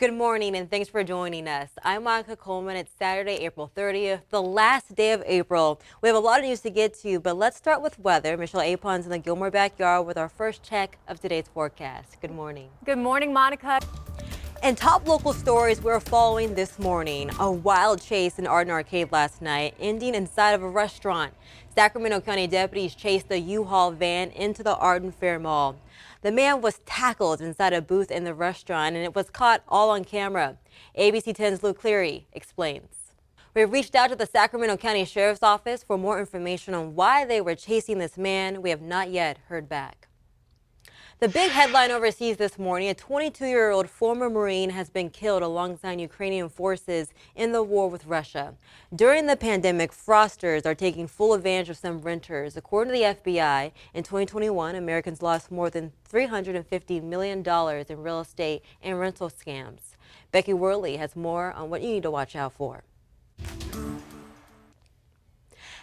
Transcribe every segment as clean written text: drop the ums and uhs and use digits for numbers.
Good morning and thanks for joining us. I'm Monica Coleman. It's Saturday, April 30th, the last day of April. We have a lot of news to get to, but let's start with weather. Michelle Apon's in the Gilmore backyard with our first check of today's forecast. Good morning. Good morning, Monica. And top local stories we're following this morning. A wild chase in Arden Arcade last night, ending inside of a restaurant. Sacramento County deputies chased the U-Haul van into the Arden Fair Mall. The man was tackled inside a booth in the restaurant, and it was caught all on camera. ABC 10's Luke Cleary explains. We've reached out to the Sacramento County Sheriff's Office for more information on why they were chasing this man. We have not yet heard back. The big headline overseas this morning, a 22-year-old former Marine has been killed alongside Ukrainian forces in the war with Russia. During the pandemic, fraudsters are taking full advantage of some renters. According to the FBI, in 2021, Americans lost more than $350 million in real estate and rental scams. Becky Worley has more on what you need to watch out for.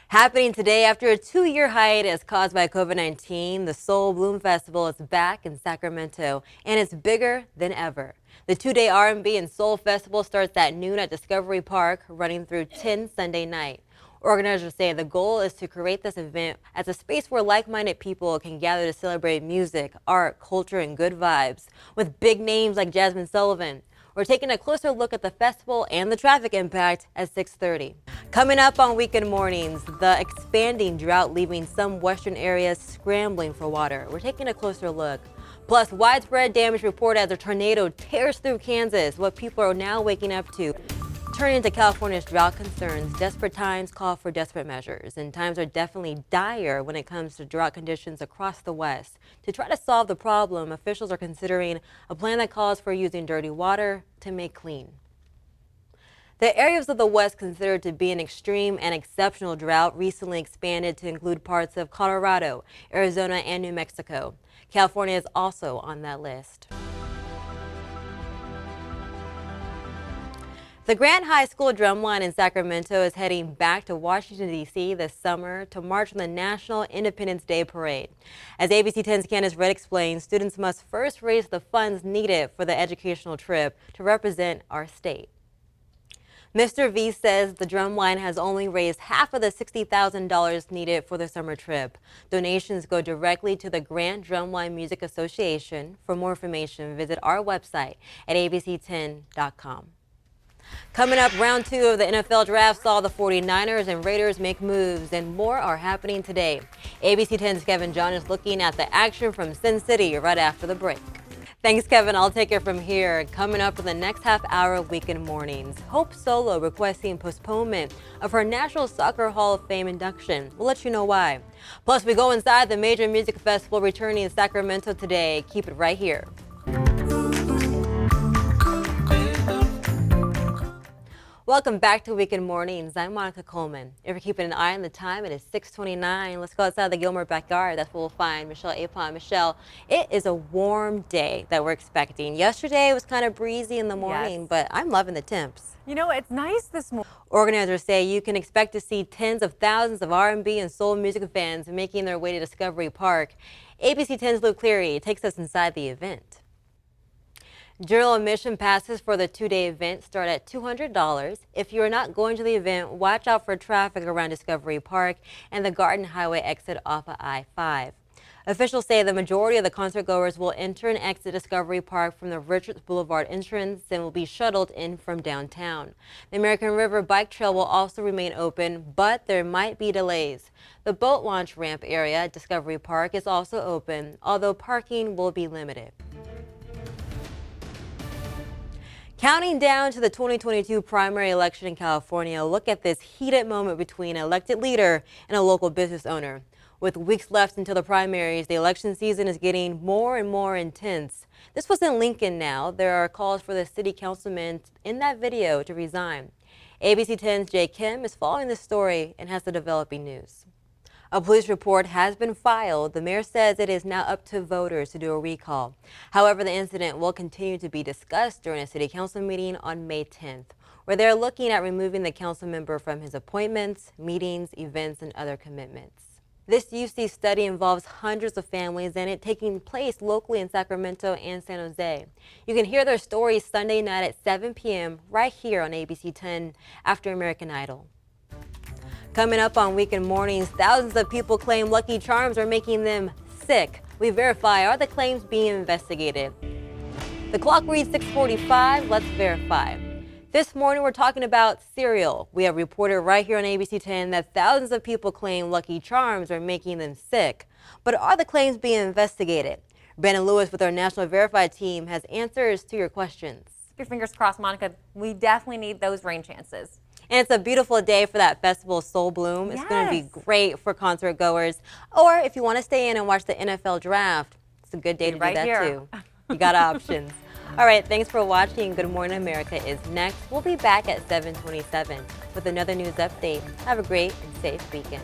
Happening today after a 2-year hiatus caused by COVID-19, the Soul Bloom Festival is back in Sacramento, and it's bigger than ever. The 2-day R&B and Soul Festival starts at noon at Discovery Park, running through 10 Sunday night. Organizers say the goal is to create this event as a space where like-minded people can gather to celebrate music, art, culture, and good vibes, with big names like Jasmine Sullivan. We're taking a closer look at the festival and the traffic impact at 6:30. Coming up on Weekend Mornings, the expanding drought leaving some western areas scrambling for water. We're taking a closer look. Plus, widespread damage reported as a tornado tears through Kansas, what people are now waking up to. Turning to California's drought concerns, desperate times call for desperate measures, and times are definitely dire when it comes to drought conditions across the West. To try to solve the problem, officials are considering a plan that calls for using dirty water to make clean. The areas of the West considered to be an extreme and exceptional drought recently expanded to include parts of Colorado, Arizona, and New Mexico. California is also on that list. The Grant High School Drumline in Sacramento is heading back to Washington, D.C. this summer to march on the National Independence Day Parade. As ABC 10's Candace Red explains, students must first raise the funds needed for the educational trip to represent our state. Mr. V says the Drumline has only raised half of the $60,000 needed for the summer trip. Donations go directly to the Grant Drumline Music Association. For more information, visit our website at abc10.com. Coming up, round 2 of the NFL draft saw the 49ers and Raiders make moves, and more are happening today. ABC 10's Kevin John is looking at the action from Sin City right after the break. Thanks, Kevin. I'll take it from here. Coming up for the next half hour of Weekend Mornings, Hope Solo requesting postponement of her National Soccer Hall of Fame induction. We'll let you know why. Plus, we go inside the major music festival returning in Sacramento today. Keep it right here. Welcome back to Weekend Mornings. I'm Monica Coleman. If you're keeping an eye on the time, it is 6:29. Let's go outside the Gilmore backyard. That's where we'll find Michelle Apon. Michelle, it is a warm day that we're expecting. Yesterday it was kind of breezy in the morning, but I'm loving the temps. You know, it's nice this morning. Organizers say you can expect to see tens of thousands of R&B and soul music fans making their way to Discovery Park. ABC 10's Luke Cleary takes us inside the event. General admission passes for the 2-day event start at $200. If you are not going to the event, watch out for traffic around Discovery Park and the Garden Highway exit off of I-5. Officials say the majority of the concert goers will enter and exit Discovery Park from the Richards Boulevard entrance and will be shuttled in from downtown. The American River Bike Trail will also remain open, but there might be delays. The boat launch ramp area at Discovery Park is also open, although parking will be limited. Counting down to the 2022 primary election in California, look at this heated moment between an elected leader and a local business owner. With weeks left until the primaries, the election season is getting more and more intense. This was in Lincoln now. There are calls for the city councilman in that video to resign. ABC 10's Jay Kim is following this story and has the developing news. A police report has been filed. The mayor says it is now up to voters to do a recall. However, the incident will continue to be discussed during a city council meeting on May 10th, where they're looking at removing the council member from his appointments, meetings, events, and other commitments. This UC study involves hundreds of families and it taking place locally in Sacramento and San Jose. You can hear their stories Sunday night at 7 p.m. right here on ABC 10 after American Idol. Coming up on weekend mornings, thousands of people claim Lucky Charms are making them sick. We verify, are the claims being investigated? The clock reads 6:45. Let's verify. This morning, we're talking about cereal. We have reported right here on ABC 10 that thousands of people claim Lucky Charms are making them sick. But are the claims being investigated? Brandon Lewis with our National Verified team has answers to your questions. Keep your fingers crossed, Monica. We definitely need those rain chances. And it's a beautiful day for that festival, Soul Bloom. It's going to be Yes. great for concert goers. Or if you want to stay in and watch the NFL draft, it's a good day to Right do that here. too. You got options. All right, thanks for watching. Good Morning America is next. We'll be back at 7:27 with another news update. Have a great and safe weekend.